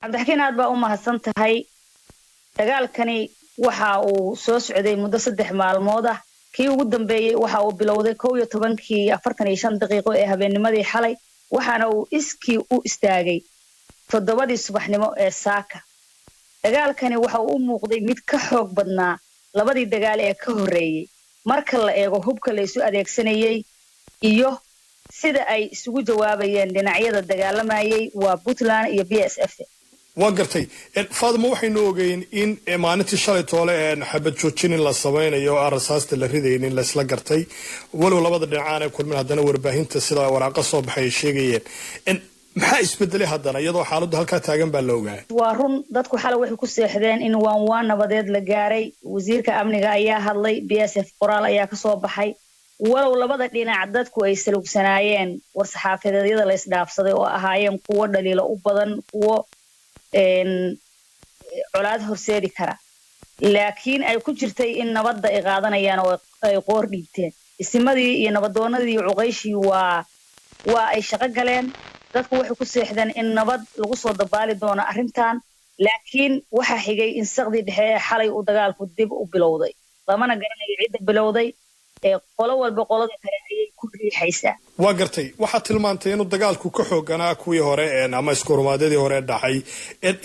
cabdixakiin aad baa u mahadsan tahay dagaalkani waxa uu soo socday muddo 3 maalmood ah kii ugu dambeeyay waxa uu bilowday 11:45 daqiiqo ee habeennimadii xalay waxaana uu iskii u istaagay 7 subaxnimo ee saaka dagaalkani waxa uu u muuqday mid ka xoog badnaa labadii dagaal ee ka horeeyay marka la eego hubka la isu adeegsanayay iyo sida ay isugu jawaabayeen dhinacyada dagaalamayay waa Puntland iyo BSF وقرتي فاضل مو حين نوجين إن معناتي شرط طالع إن حبت شوتشين الله سوين يو أرساس تلريدين إن لسلا قرتي ولو لبض الدعانة كل من هذا نور بهين تسلا ورقة صوب حي شيء إن محايس بدلي هذا يضو حالد هالكاتاجن باللوجا وارون ضدكو حلا وحي كسيحدين إن وان نبضيد لجاري وزير كأمني أيها هاللي BSF قرال أيها كصوب حي ولو لبض الدين عددكو أي سلوك سنايين والصحافة ذي ذا ليس داف صدق وأهايم قوة دليل أبضن قوة colaad horseedi kara laakiin ay ku jirtay in nabadda ay qaadanayaan oo ay qoor dhigteen isimadii iyo nabadoonadii uqayshii waa ay shaqo galeen dadku waxay ku seexdeen in nabad lagu soo dabaali doono arrintan laakiin waxa xigay in saqdi dhexe xalay uu dagaalku dib u bilowday lamana garanayo cidda bilowday qolo walba qolada kale ayay ku riixaysaa وقرتي واحد tilmaantay inuu dagaalku ka xooganaa kuwii hore ama isku hormaadadii hore dhacay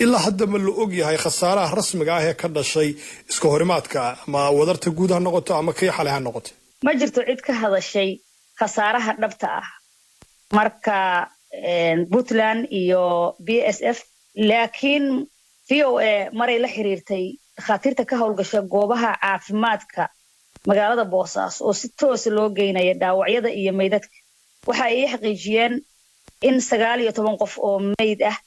ilaa hadda ma la og yahay khasaaraha rasmiga ah ee ka dhashay isku horimaadka ama wadarta guud ha noqoto ama kii xalay ha noqoto ma jirto cid ka hadashay khasaaraha dhabta ah marka Puntland iyo BSF laakiin VOA maray la xiriirtay khaatirta ka howlgasha goobaha caafimaadka magaalada Boosaaso oo si toos loo geynaya dhaawacyada iyo meydadka waxa ay xaqiijiyeen in 19 qof oo meyd ah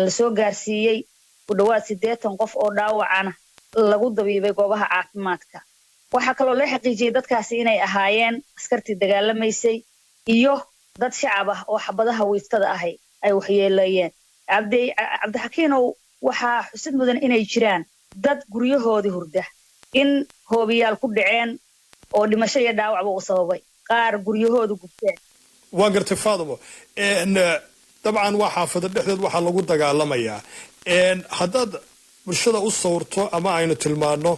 la soo gaarsiiyay ku dhawaad 80 qof oo dhaawacana lagu dabiibay goobaha caafimaadka waxa kaloo la xaqiijiyay dadkaasi inay ahaayeen askartii dagaalamaysay iyo dad shacab ah oo xabadaha wiiftada ahay ay waxyeelayeen cabdixakiin waxa xusid mudan inay jiraan dad guryahoodii hurda in hoobiyaal ku dhaceen oo dhimasho iyo dhaawac uu sababay qaar guryahoodu gubteen وقرتي فاضل طبعا وحافظ الدحدد waxa lagu dagaalamayaa hadad bulshada u sawirto ama aynu tilmaano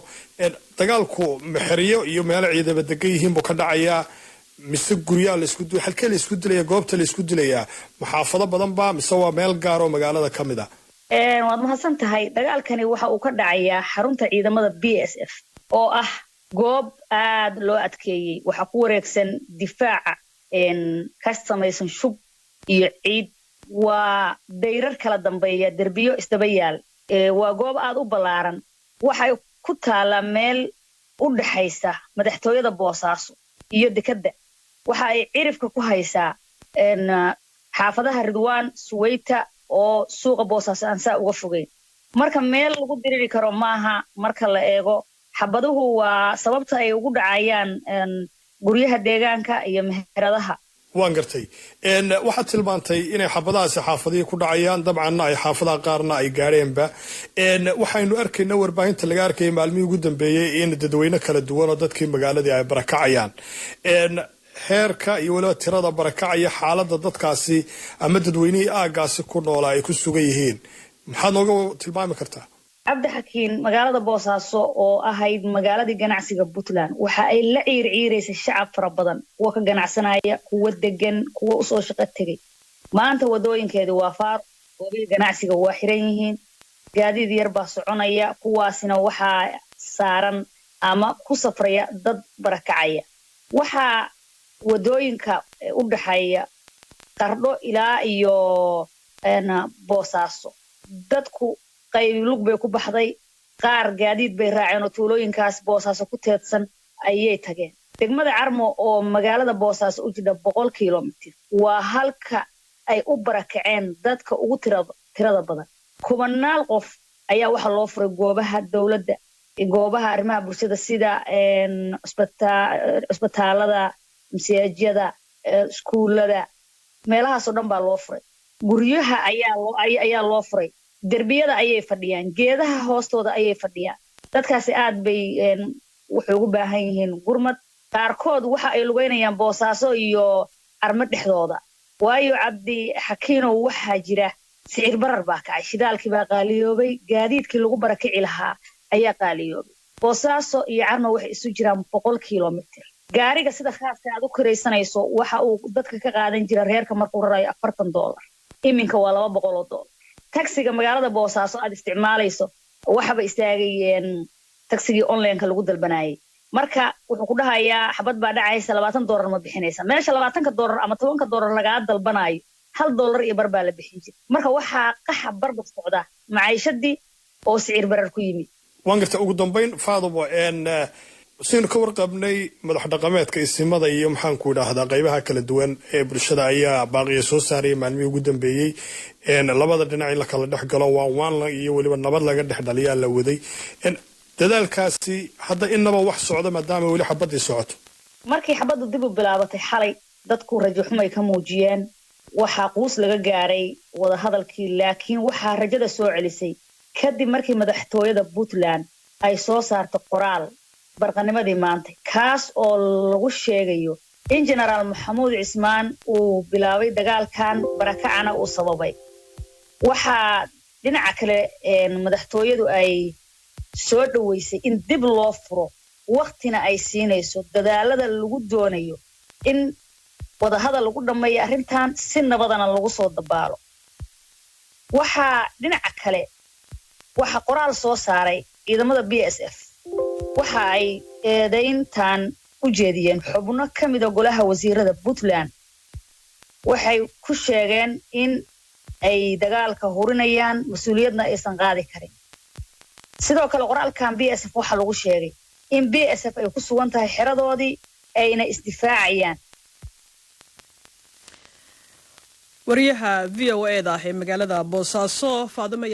dagaalku maxriyo iyo meel ciidaba degan yihiin buu ka dhacayaa mise guryaha la isku dilay halkee la isku dilay goobta la isku dilaya maxaafado badan ba mise waa meel gaar oo magaalada kamid ah waad mahadsan tahay dagaalkani waxa uu ka dhacayaa xarunta ciidamada BSF oo ah goob aad loo adkeeyay waxa ku wareegsan difaaca ka samaysan shub iyo ciid waa dayrar kala dambeeya derbiyo isdabayaal waa goob aad u ballaaran waxay ku taala meel u dhaxaysa madaxtooyada Boosaaso iyo dekada waxa ay cirifka ku haysaa xaafadaha Ridwaan Suweyta oo suuqa Boosaaso aan saa uga fogeyn marka meel lagu diriri karo maaha marka la eego xabaduhu waa sababta ay ugu dhacayaan guryaha deegaanka iyo meheradaha waan gartay waxa tilmaantay inay xabadahaasi xaafadii ku dhacayaan dabcan ay xaafadaha qaarna ay gaareenba waxaynu arkaynaa warbaahinta laga arkay maalmihii ugu dambeeyay in dadweyne kala duwan oo dadkii magaaladii ay barakacayaan heerka iyo waliba tirada barakacaya xaaladda dadkaasi ama dadweynihii aagaasi ku noolaa ay ku sugan yihiin maxaad nooga tilmaami kartaa cabdixakiin magaalada Boosaaso oo ahayd magaaladii ganacsiga Puntland waxa ay la ciirciireysay shacab fara badan kuwa ka ganacsanaya kuwa degan kuwa u soo shaqo tagay maanta wadooyinkeedu waa faar goobaha ganacsiga waa xiran yihiin gaadiid yar baa soconaya kuwaasina waxa saaran ama ku safraya dad barakacaya waxa wadooyinka u dhaxaya Qardho ilaa iyo Boosaaso dadku qayb lug bay ku baxday qaar gaadiid bay raaceen oo tuulooyinkaas Boosaaso ku teedsan ayay tageen degmada Carmo oo magaalada Boosaaso u jida 100 kiiloomitir waa halka ay u barakaceen dadka ugu tirada badan kubanaal qof ayaa waxa loo furay goobaha dawladda goobaha arrimaha bulshada sida isbitaalada masaajidada iskuulada meelahaas oo dhan baa loo furay guryaha ayaa loo furay derbiyada ayay fadhiyaan geedaha hoostooda ayay fadhiyaan dadkaasi aad bay wuxuu ugu baahan yihiin gurmad qaarkood waxa ay lugeynayaan Boosaaso iyo Carmo dhexdooda waayo Cabdixakiin waxa jira sicir barar baa kacay shidaalkii baa qaaliyoobay gaadiidkii lagu barakici lahaa ayaa qaaliyoobay boosaaso iyo carmo waxay isu jiraan 100 kilomitir gaariga sida khaaska aad u kiraysanayso waxa uu dadka ka qaadan jira reerka markuu rarayo $40 iminka waa $200 taxiga magaalada boosaaso aad isticmaalayso waxaba istaagayeen taxigii online-ka lagu dalbanayay marka wuxuu ku dhahayaa xabad baa dhacaysa $20 ma bixinaysa meesha $20 ama $10 laga dalbanayo $1 iyo bar baa la bixin jiray marka waxa qaxa barbar socda maciishadii oo sicir barar ku yimid waan garta ugu dambeyn Faadumo sinu ka warqabnay madax dhaqameedka isimada iyo maxaan ku idhaahdaa qaybaha kala duwan ee bulshada ayaa baaqiyo soo saaray maalmihii ugu dambeeyay labada dhinac in la kala dhex galo waan iyo waliba nabad laga dhex dhaliyaa la waday dadaalkaasi hadda inaba wax socdo maadaama wali xabadii socoto markii xabadu dib u bilaabatay xalay dadku rajo xumay ka muujiyeen waxa quus laga gaaray wada hadalkii laakiin waxa rajada soo celisay kadib markii madaxtooyada Puntland ay soo saarto qoraal barqanimadii maanta kaas oo lagu sheegayo in General Maxamuud Cismaan uu bilaabay dagaalkan barakacana uu sababay waxa dhinaca kale madaxtooyadu ay soo dhaweysay in dib loo furo waqtina ay siinayso dadaalada lagu doonayo in wada hadal lagu dhameeyo arrintan si nabadana lagu soo dabaalo waxa dhinaca kale waxa qoraal soo saaray ciidamada BSF waxa ay eedayntan u jeediyeen xubno kamid ah golaha wasiirada Puntland waxay ku sheegeen in ay dagaalka hurinayaan mas'uuliyadna aysan qaadi karin sidoo kale qoraalkan BSF waxa lagu sheegay in BSF ay ku sugan tahay xiradoodii ayna isdifaacayaan wariyaha VOA da ee magaalada Boosaaso Faadumo